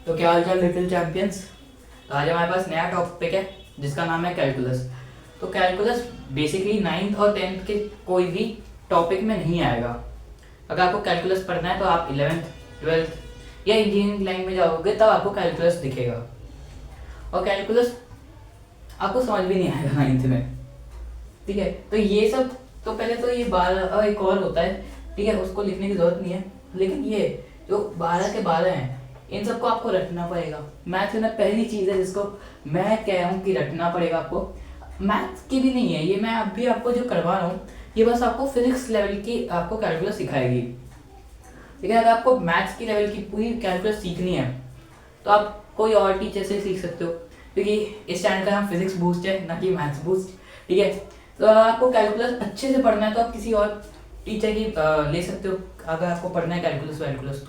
तो क्या हाल चाल लिटिल चैंपियंस। तो आज हमारे पास नया टॉपिक है जिसका नाम है कैलकुलस। तो कैलकुलस बेसिकली 9th और 10th के कोई भी टॉपिक में नहीं आएगा। अगर आपको कैलकुलस पढ़ना है तो आप 11th 12th या इंजीनियरिंग लाइन में जाओगे तब आपको कैलकुलस दिखेगा। और कैलकुलस आपको समझ भी नहीं आएगा 9th में, ठीक है। तो ये सब तो पहले तो ये 12 और एक और होता है, ठीक है, उसको लिखने की जरूरत नहीं है। लेकिन ये जो 12 के 12 हैं इन सबको आपको रटना पड़ेगा। मैथ्स में पहली चीज़ है जिसको मैं कह रहा हूँ कि रटना पड़ेगा आपको। मैथ्स की भी नहीं है ये, मैं अभी आपको जो करवा रहा हूँ ये बस आपको फिजिक्स लेवल की आपको कैलकुलस सिखाएगी। लेकिन अगर आपको मैथ्स की लेवल की पूरी कैलकुलस सीखनी है तो आप कोई और टीचर से सीख सकते हो, क्योंकि इस चैनल का नाम फिजिक्स बूस्ट है ना कि मैथ्स बूस्ट, ठीक है। तो अगर आपको कैलकुलस अच्छे से पढ़ना है तो आप किसी और टीचर की ले सकते हो अगर आपको पढ़ना है कैलकुलस वैलकुलस।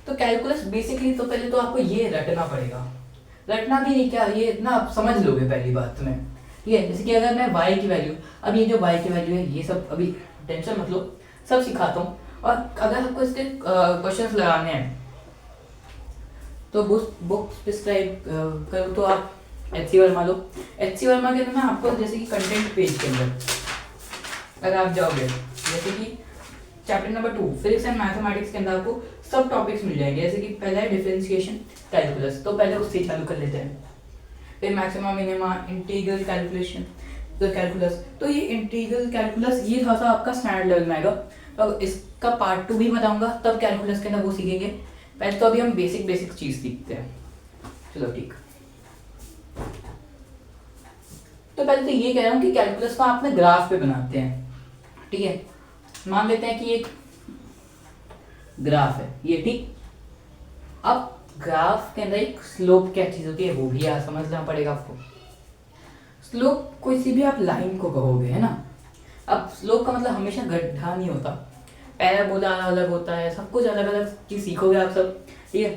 तो कैलकुलस बेसिकली तो पहले तो आपको ये रटना पड़ेगा। रटना भी नहीं, क्या ये इतना आप समझ लोगे पहली बात में, ठीक है। जैसे कि अगर मैं y की वैल्यू, अब ये जो y की वैल्यू है ये सब अभी टेंशन मत लो, सब सिखाता हूँ। और अगर आपको इसके क्वेश्चंस लगाने हैं तो बुक प्रिस्क्राइब करो तो आप HC वर्मा लो। HC वर्मा के अंदर ना आपको जैसे कि कंटेंट पेज के अंदर अगर आप जाओगे, जैसे कि chapter number 2 physics and mathematics के अंदर आपको सब टॉपिक्स मिल जाएंगे। जैसे कि पहला है डिफरेंशिएशन कैलकुलस, तो पहले उससे चालू कर लेते हैं। फिर मैक्सिमा मिनिमा, इंटीग्रल कैलकुलेशन, तो कैलकुलस, तो ये इंटीग्रल कैलकुलस ये थोड़ा सा आपका स्टैंडर्ड लेवल में आएगा। तो इसका पार्ट 2 भी बताऊंगा तब कैलकुलस के अंदर वो सीखेंगे। पहले तो अभी हम बेसिक चीज सीखते हैं। चलो ठीक, तो पहले तो ये कह रहा हूँ कि कैलकुलस को आप ग्राफ पे बनाते हैं, ठीक है। मान लेते हैं कि एक ग्राफ है ये, ठीक। अब ग्राफ के अंदर एक स्लोप क्या चीज होती है वो भी समझना पड़ेगा आपको। स्लोप कोई सी भी आप लाइन को कहोगे, है ना। अब स्लोप का मतलब हमेशा गड्ढा नहीं होता, पैराबोला अलग होता है, सब कुछ अलग अलग चीज सीखोगे आप सब, ठीक है।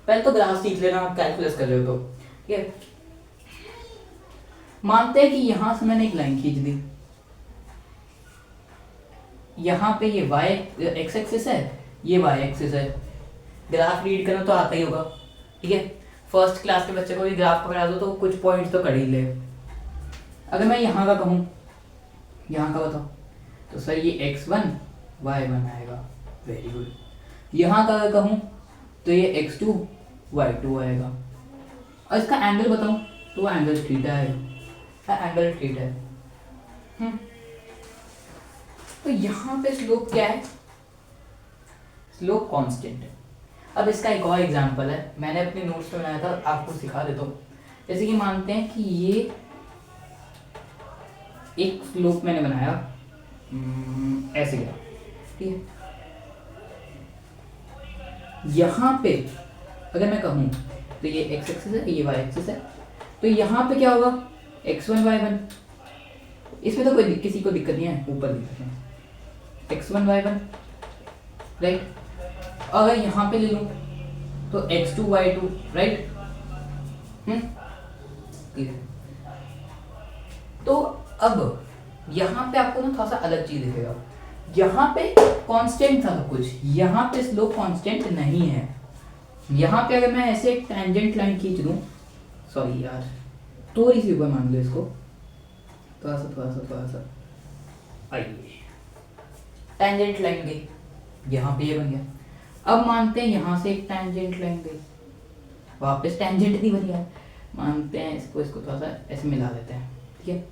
पहले तो ग्राफ सीख लेना आप कैलकुलस कर रहे हो तो, ठीक है। मानते हैं कि यहां से मैंने एक लाइन खींच दी, यहाँ पे ये y एक्स एक्सिस है, ये y एक्सिस है। ग्राफ रीड करना तो आता ही होगा, ठीक है। फर्स्ट क्लास के बच्चे को भी ग्राफ पकड़ा दो तो कुछ पॉइंट तो कर ही ले। अगर मैं यहाँ का कहूँ, यहाँ का बताओ, तो सर ये x1 y1 आएगा, वेरी गुड। यहाँ का अगर कहूँ तो ये x2 y2 आएगा। और इसका एंगल बताऊँ तो एंगल थीटा आएगा, एंगल थीटा है। तो यहाँ पे स्लोप क्या है, स्लोप कांस्टेंट है। अब इसका एक और एग्जांपल है, मैंने अपने नोट्स में बनाया था, आपको सिखा देता हूँ। जैसे कि मानते हैं कि ये एक स्लोप मैंने बनाया ऐसे गया, ठीक है। यहाँ पे अगर मैं कहूँ तो ये x एक्सिस है, ये y एक्सिस है, तो यहाँ पे क्या होगा x1 y1। इसमें तो कोई किसी को दिक्कत नहीं है, ऊपर दिक्कत है x1 y1, राइट। अगर यहाँ पे ले लूँ तो x2 y2, राइट। तो अब यहाँ पे आपको ना थोड़ा सा अलग चीज दिखेगा। यहाँ पे कांस्टेंट था सब कुछ, यहाँ पे स्लोप कांस्टेंट नहीं है। यहाँ पे अगर मैं ऐसे एक टेंजेंट लाइन खींच दूँ, सॉरी यार थोड़ी सी ऊपर मान लो इसको, थोड़ा सा आइए, टेंजेंट लाइन गई, यहाँ पे ये बन गया। अब मानते हैं यहाँ से एक टेंजेंट लाइन गई, वापस टेंजेंट नहीं बन गया। मानते हैं इसको थोड़ा सा ऐसे मिला देते हैं, ठीक है।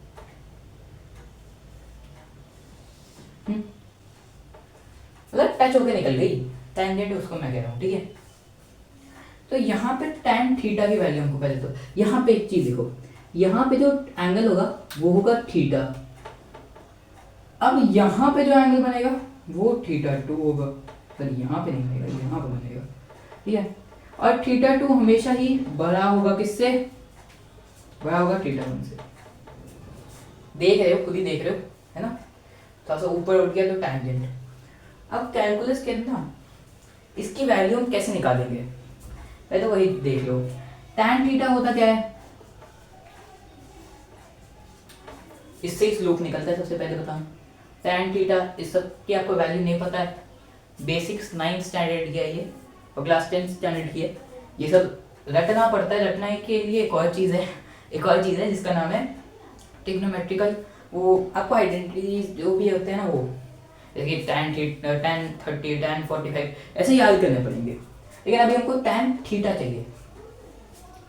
मतलब टच होके निकल गई टेंजेंट, उसको मैं कह रहा हूँ, ठीक है। तो यहाँ पे tan थीटा की वैल्यू हमको पहले तो यहाँ पे एक चीज देखो, यहाँ पे जो एंगल होगा वो होगा थीटा। अब यहाँ पे जो एंगल बनेगा वो θ2 होगा, पर यहाँ पे नहीं बनेगा, यहाँ पे बनेगा, ठीक है। और θ2 हमेशा ही बड़ा होगा किससे, बड़ा होगा θ1 से। देख रहे हो, खुद ही देख रहे हो, है ना। थोड़ा सा ऊपर उठ गया तो टेंजेंट। अब कैलकुलस के अंदर इसकी वैल्यू हम कैसे निकालेंगे, पहले तो वही देख लो। tan थीटा होता क्या है, इससे ही स्लोप निकलता है। सबसे पहले बताऊं tan थीटा, इस सब की आपको वैल्यू नहीं पता है, बेसिक्स 9th स्टैंडर्ड की है ये, और क्लास 10 स्टैंडर्ड की है। ये सब रटना पड़ता है। रटना के लिए एक और चीज़ है जिसका नाम है ट्रिग्नोमेट्रिकल। वो आपको आइडेंटिटी जो भी होते हैं ना, वो जैसे tan 30 tan 45 ऐसे याद करने पड़ेंगे। लेकिन अभी हमको tan थीटा चाहिए।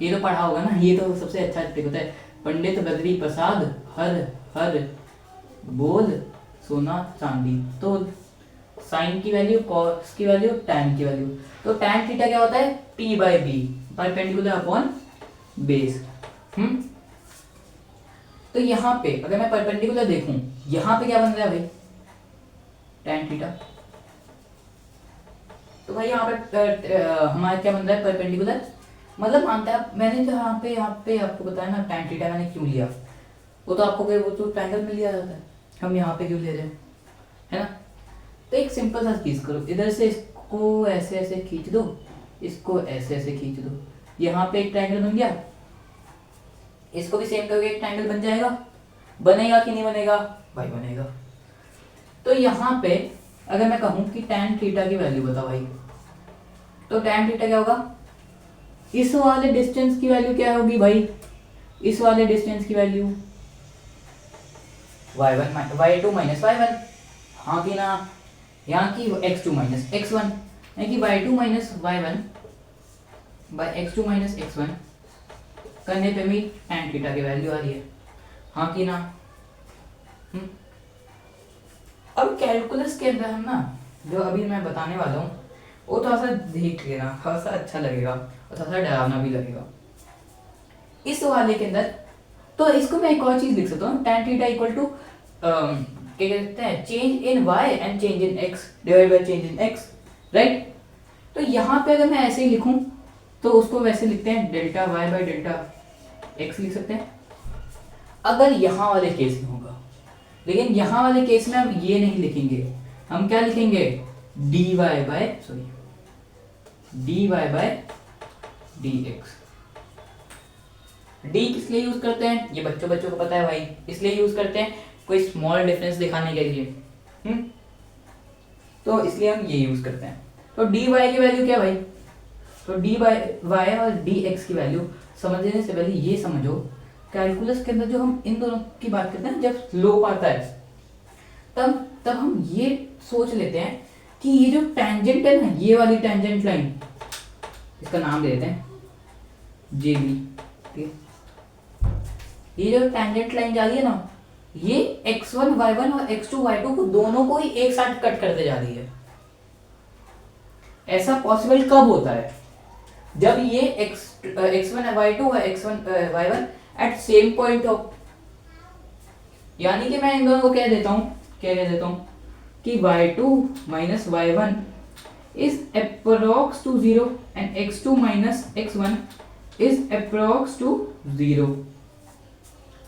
ये तो पढ़ा होगा ना, ये तो सबसे अच्छा ट्रिक होता है। पंडित बद्री प्रसाद हर हर बोल सोना चांदी। तो साइन की वैल्यू, कॉस की वैल्यू, tan की वैल्यू। तो tan थीटा क्या होता है? P/B, perpendicular upon base. तो यहाँ पे अगर मैं परपेंडिकुलर देखूं, यहाँ पे क्या बन रहा है भाई? tan theta. तो भाई यहाँ पे हमारा क्या बन रहा है? परपेंडिकुलर। मतलब मानता है मैंने जो यहाँ पे आपको बताया ना tan थीटा मैंने क्यों लिया, वो तो आपको वो तो ट्रायंगल में लिया जाता है, हम यहाँ पे क्यों ले रहे हैं, है ना? तो एक सिंपल सा चीज करो, इधर से इसको ऐसे ऐसे खींच दो, इसको ऐसे ऐसे खींच दो, यहाँ पे एक ट्रायंगल बन गया। इसको भी सेम करके एक ट्रायंगल बन जाएगा। बनेगा कि नहीं बनेगा? भाई बनेगा। तो यहाँ पे अगर मैं कहूँ कि tan थीटा की वैल्यू बताओ भाई, तो tan थीटा क्या होगा? इस वाले डिस्टेंस की वैल्यू क्या होगी भाई? इस वाले डिस्टेंस की वैल्यू y2 माइनस y1, हाँ कि ना? यहाँ की x2 माइनस x1, यानी कि y2 minus y1 bye x2 minus x1 करने पे भी tan थीटा की वैल्यू आ रही है, हाँ कि ना? अब कैलकुलस के अंदर हम ना, जो अभी मैं बताने वाला हूँ वो थोड़ा सा देख लेना, थोड़ा सा अच्छा लगेगा और थोड़ा सा डरावना भी लगेगा। इस वाले के अंदर तो इसको मैं एक और चीज लिख सकता हूँ, tan थीटा इक्वल टू क्या कहते हैं, change in y and change in x divide by change in x, right? तो यहाँ पे अगर मैं ऐसे ही लिखूं तो उसको वैसे लिखते हैं delta y by delta x लिख सकते हैं, अगर यहाँ वाले केस में होगा। लेकिन यहाँ वाले केस में हम ये नहीं लिखेंगे, हम क्या लिखेंगे? dy by dx। डी किस लिए यूज करते हैं? ये बच्चों को पता है भाई, इसलिए यूज करते हैं कोई स्मॉल डिफरेंस दिखाने के लिए। तो इसलिए हम ये यूज करते हैं। तो डी वाई की वैल्यू क्या भाई? तो डी वाई और डी एक्स की वैल्यू समझने से पहले ये समझो, कैलकुलस के अंदर जो हम इन दोनों की बात करते हैं, जब स्लोप आता है तब हम ये सोच लेते हैं कि ये जो टेंजेंट है ना, ये वाली टेंजेंट लाइन, इसका नाम दे देते हैं जे बी, ठीक है? ये जो टेंजेंट लाइन जा रही है ना, ये x1 y1 और x2 y2 को दोनों को ही एक साथ कट करते जा रही है। ऐसा पॉसिबल कब होता है? जब ये x1 y2 और x1 y1 eight same point of, यानी कि मैं इन दोनों को क्या कह देता हूं कि y2 minus y1 is approx to 0 and x2 minus x1 is approx to 0,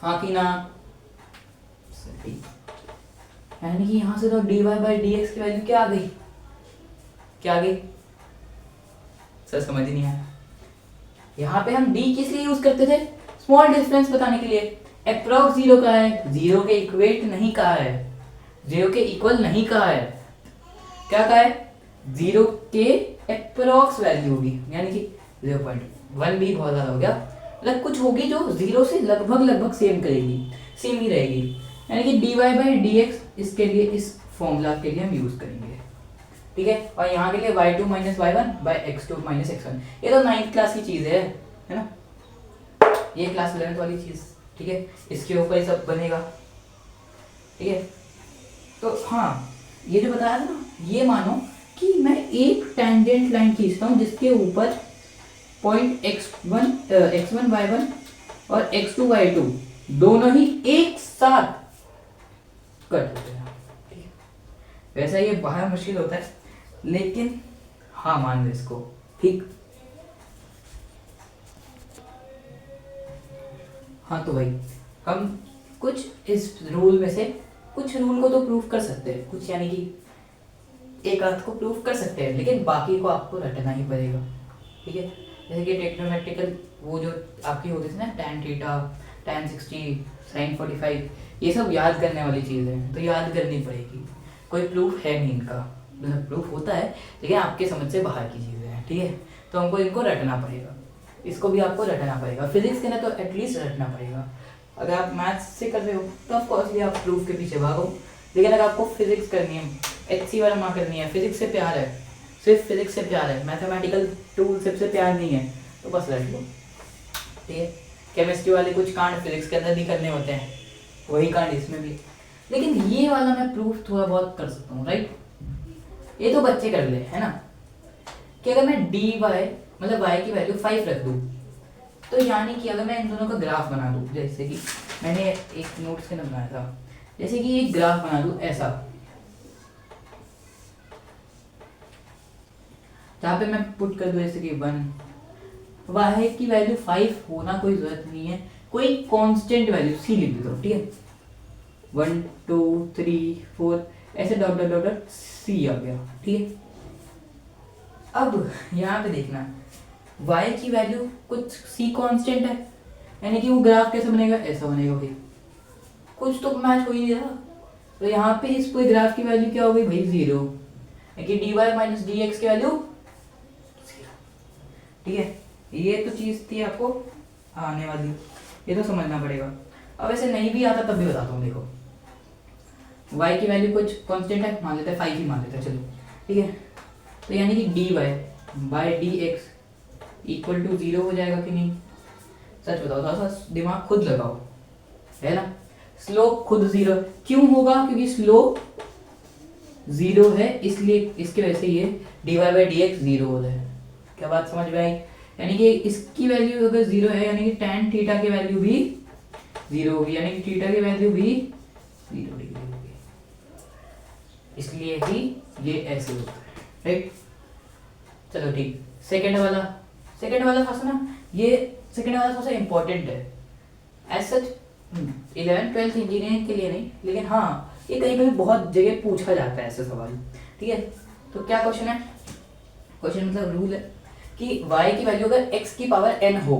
हाँ कि ना? यानी कि यहां से तो dy बाई dx की वैल्यू क्या आ गई? सर समझ ही नहीं आया। यहाँ पे हम d किस लिए यूज करते थे? स्मॉल डिफरेंस बताने के लिए। अप्रोक्स 0 का है, 0 के इक्वेट नहीं कहा है, 0 के इक्वल नहीं कहा है, क्या कहा है? 0 के अप्रोक्स वैल्यू होगी, यानी कि 0.1 भी बहुत ज्यादा हो गया, मतलब कुछ होगी जो 0 से लगभग सेम ही रहेगी, यानी कि dy बाई dx इसके लिए, इस फॉर्मूला के लिए हम यूज करेंगे, ठीक है? और यहाँ के लिए y2 minus y1 by x2 minus x1, ये तो 9th क्लास की चीज है ना? ये क्लास 11th वाली चीज, ठीक है? इसके ऊपर ही सब बनेगा, ठीक है? तो हाँ, ये जो बताया था ना, ये मानो कि मैं एक टेंजेंट लाइन खींचता हूँ जिसके ऊपर पॉइंट x1 y1 और x2 y2 दोनों ही एक साथ कट होते हैं, ठीक है? वैसा ये बाहर मुश्किल होता है, लेकिन हाँ मान लो इसको, ठीक? हाँ तो भाई हम कुछ इस रूल में से कुछ रूल को तो प्रूफ कर सकते हैं, कुछ यानी कि एक आध को प्रूफ कर सकते हैं, लेकिन बाकी को आपको रटना ही पड़ेगा, ठीक है? जैसे कि ट्रिग्नोमेट्रिकल वो जो आपकी होती थी ना, tan थीटा, tan 60, sin 45, ये सब याद करने वाली चीज़ है, तो याद करनी पड़ेगी। कोई प्रूफ है नहीं इनका, मतलब प्रूफ होता है लेकिन आपके समझ से बाहर की चीज़ें हैं, ठीक है, तो हमको इनको रटना पड़ेगा, इसको भी आपको रटना पड़ेगा। फिजिक्स के ना तो एटलीस्ट रटना पड़ेगा। अगर आप मैथ्स से कर रहे हो तो ऑफकोर्सली आप प्रूफ के पीछे भागो, लेकिन अगर आपको फिजिक्स करनी है, HC वाला माँ करनी है, फिजिक्स से प्यार है, सिर्फ फिजिक्स से प्यार है, मैथमेटिकल टूल से प्यार नहीं है, तो बस रट लो, ठीक है। केमिस्ट्री वाले कुछ कांड फिजिक्स के अंदर भी करने होते हैं, वही कांड इसमें भी। लेकिन ये वाला मैं प्रूफ थोड़ा बहुत कर सकता हूँ, राइट। ये तो बच्चे कर ले, है ना, कि अगर मैं dy मतलब y की वैल्यू 5 रख दूँ, तो यानी कि अगर मैं इन दोनों का ग्राफ बना दूँ, जैसे कि मैंने एक नोट्स के अंदर बनाया था, जैसे कि एक ग्राफ बना दूँ ऐसा, जहाँ पे मैं पुट कर दूँ जैसे कि 1, y की वैल्यू 5 होना कोई जरूरत नहीं है, कोई कांस्टेंट वैल्यू c लिख देता हूँ, ठीक है। 1 2 3 4 ऐसे डॉट डॉट डॉट c आ गया, ठीक है। अब यहाँ पे देखना y की वैल्यू कुछ c कांस्टेंट है, यानी कि वो ग्राफ कैसे बनेगा, ऐसा बनेगा भाई, कुछ तो मैच हो ही नहीं रहा। तो यहाँ पे इस पूरे ग्राफ की वैल्यू क्या हो गई भाई, 0, यानी dy माइनस dx की वैल्यू 0, ठीक है। ये तो चीज थी आपको आने वाली, ये तो समझना पड़ेगा। अब ऐसे नहीं भी आता तब भी बताता हूँ, देखो y की वैल्यू कुछ कांस्टेंट है, मान लेते हैं 5 ही मान लेते हैं, चलो ठीक है। तो यानी कि dy by dx equal to 0 हो जाएगा कि नहीं, सच बताओ, थोड़ा सा दिमाग खुद लगाओ, है ना। स्लोप खुद 0 क्यों होगा, क्योंकि स्लोप 0 है, इसलिए इसके वजह से ये dy बाय dx 0 हो जाए। क्या बात समझ में आई, यानी कि इसकी वैल्यू अगर 0 है, यानी कि tan थीटा की वैल्यू भी 0 होगी, यानी कि थीटा की वैल्यू भी 0 डिग्री होगी, इसलिए ही ये ऐसे होता है, राइट। चलो ठीक, सेकंड वाला थोड़ा सा ना, ये सेकंड वाला थोड़ा सा इंपॉर्टेंट है एज सच, 11th-12th इंजीनियरिंग के लिए नहीं, लेकिन हाँ ये कहीं कहीं बहुत जगह पूछा जाता है ऐसे सवाल, ठीक है। तो क्या क्वेश्चन है, क्वेश्चन मतलब रूल है कि y की वैल्यू अगर x की पावर n हो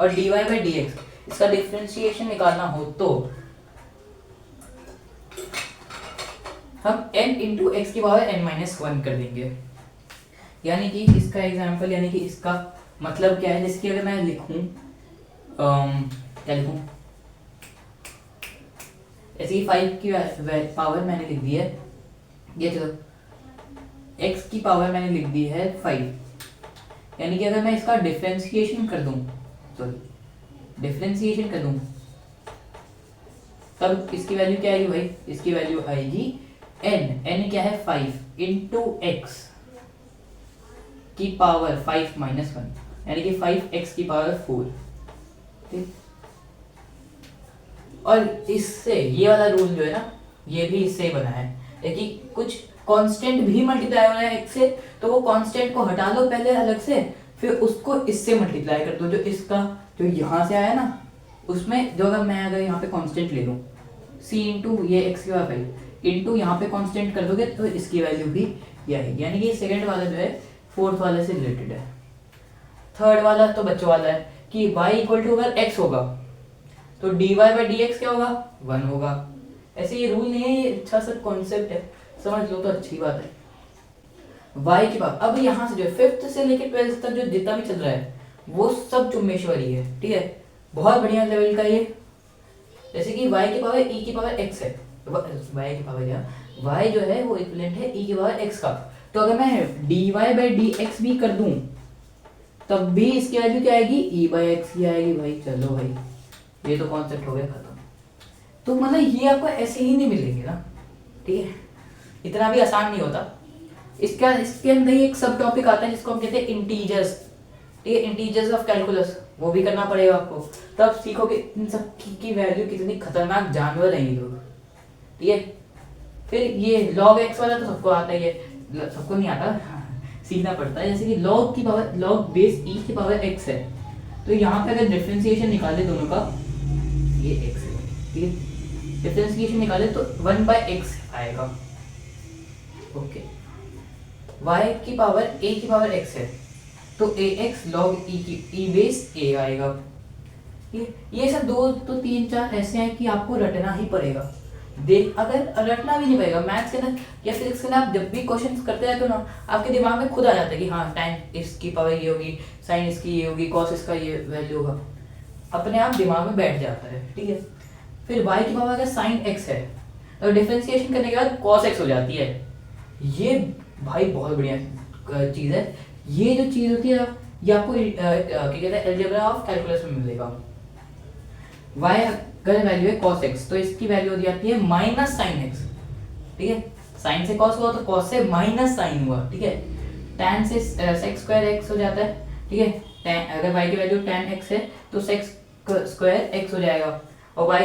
और dy बाय dx इसका डिफरेंशिएशन निकालना हो, तो हम n इंटू एक्स की पावर n माइनस 1 कर देंगे। यानी कि इसका एग्जाम्पल, यानी कि इसका मतलब क्या है, जैसे कि अगर मैं लिखूं क्या लिखूं, ऐसे ही 5 की पावर मैंने लिख दी है, ये चलो x की पावर मैंने लिख दी है 5, यानी कि अगर मैं इसका डिफरेंशिएशन कर दूं, तब इसकी वैल्यू क्या आएगी भाई, इसकी वैल्यू आएगी n क्या है 5 इंटू एक्स की पावर 5 माइनस 1, यानी कि 5x की पावर 4, ठीक। और इससे ये वाला रूल जो है ना, ये भी इससे बना है, कि कुछ कांस्टेंट भी मल्टीप्लाई हो रहा है x से, तो वो कांस्टेंट को हटा लो पहले अलग से, फिर उसको इससे मल्टीप्लाई कर दो, जो इसका जो यहाँ से आया ना, उसमें जो अगर यहाँ पे कांस्टेंट ले लूँ c इंटू ये x की पावर 5 इंटू यहाँ पे कांस्टेंट कर दोगे तो इसकी वैल्यू भी ये आएगी, यानी कि सेकंड वाला जो है फोर्थ वाले से रिलेटेड है। थर्ड वाला तो बच्चों वाला है कि y इक्वल टू अगर x होगा तो dy बाय dx क्या होगा, 1 होगा। ऐसे ये रूल नहीं है, ये अच्छा सा कॉन्सेप्ट है, समझ लो तो अच्छी बात है। y की बात, अब यहाँ से जो 5th से लेकर 12th तक जो जितना भी चल रहा है वो सब चुम्बेश्वरी है, ठीक है, बहुत बढ़िया लेवल का ये। जैसे कि y की पावर e की पावर x है, y की पावर क्या, y जो है वो इक्विवेलेंट है e की पावर x का, तो अगर मैं dy बाय dx भी कर दूं तब भी इसकी वैल्यू क्या आएगी, e बाय एक्स ही आएगी भाई। चलो भाई ये तो कॉन्सेप्ट हो गया खत्म। तो मतलब ये आपको ऐसे ही नहीं मिलेंगे ना, ठीक है, इतना भी आसान नहीं होता। इसके अंदर ही एक सब टॉपिक आता है जिसको हम कहते हैं इंटीजर्स, ठीक है, इंटीजर्स ऑफ कैलकुलस, वो भी करना पड़ेगा आपको, तब सीखोगे इन सब की वैल्यू कितनी खतरनाक जानवर है ये लोग, ठीक है। फिर ये log x वाला तो सबको आता ही है, सबको नहीं आता, सीखना पड़ता है। जैसे कि log की पावर, log बेस e की पावर x है, तो यहाँ पे अगर डिफरेंशिएशन निकाले दोनों का, ये x है, ठीक है, डिफरेंशिएशन निकाले तो 1 बाय x आएगा, ओके। y की पावर a की पावर x है तो ax log e की e बेस a आएगा। ये सब 2 तो 3 4 ऐसे हैं कि आपको रटना ही पड़ेगा, देख, अगर रटना भी नहीं पड़ेगा मैथ्स के अंदर या फिजिक्स के अंदर, आप जब भी क्वेश्चन करते रहते हो ना, आपके दिमाग में खुद आ जाता है कि हाँ tan इसकी पावर ये होगी, साइन इसकी ये होगी, कॉस इसका ये वैल्यू होगा, अपने आप दिमाग में बैठ जाता है, ठीक है। फिर y की पावर अगर साइन x है तो डिफरेंशिएशन करने के बाद cos x हो जाती है। ये भाई बहुत बढ़िया चीज़ है। ये जो चीज़ होती है ये आपको क्या कहते हैं अलजेब्रा ऑफ कैलकुलस में मिलेगा। y अगर वैल्यू है cos x तो इसकी वैल्यू हो जाती है माइनस साइन x, ठीक है। साइन से cos हुआ तो cos से माइनस साइन हुआ, ठीक है। tan से sec स्क्वायर x हो जाता है, ठीक है। अगर y की वैल्यू tan x है तो sec स्क्वायर x हो जाएगा, और y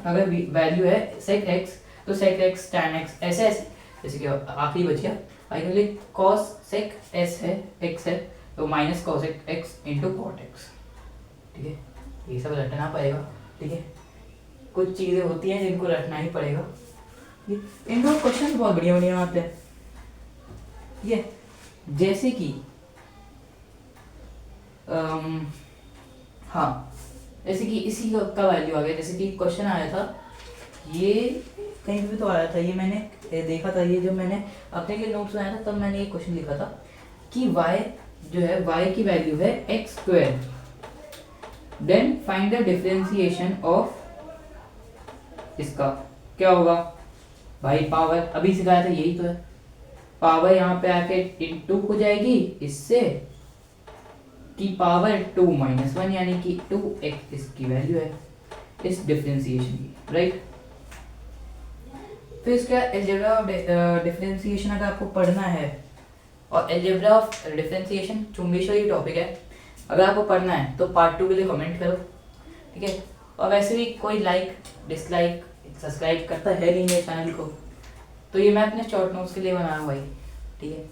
अगर वैल्यू है sec x तो sec x tan x, ऐसे ऐसे जैसे कि आखिरी बच गया y के लिए cos sec s है x है तो minus cos x into cot x, ठीक है। ये सब रटना पड़ेगा, ठीक है। कुछ चीज़ें होती हैं जिनको रटना ही पड़ेगा। इनको क्वेश्चन बहुत बढ़िया बढ़िया आते हैं, ठीक है। जैसे कि हाँ, जैसे कि इसी का वैल्यू आ गया, जैसे कि क्वेश्चन आया था, ये कहीं भी तो आया था, ये मैंने देखा था, ये जब मैंने अपने लिए नोट्स बनाया था तब मैंने ये क्वेश्चन लिखा था कि y जो है y की वैल्यू है x square, then find the differentiation of इसका, क्या होगा भाई, पावर अभी सिखाया था यही तो है, पावर यहाँ पे आके इनटू हो जाएगी इससे की पावर 2 माइनस 1 यानी कि 2x इसकी वैल्यू है इस डिफरेंशिएशन की, राइट। फिर इसका अलजेब्रा ऑफ डिफरेंशिएशन अगर आपको पढ़ना है, और अलजेब्रा ऑफ डिफरेंशिएशन चुंबेश्वरी टॉपिक है, अगर आपको पढ़ना है तो पार्ट 2 के लिए कमेंट करो, ठीक है। और वैसे भी कोई लाइक डिसलाइक सब्सक्राइब करता है नहीं मेरे चैनल को, तो ये मैं अपने शॉर्ट नोट्स के लिए बना रहा हूँ भाई, ठीक है।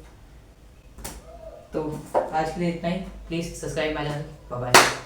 तो आज के लिए इतना ही, please subscribe my channel, bye bye.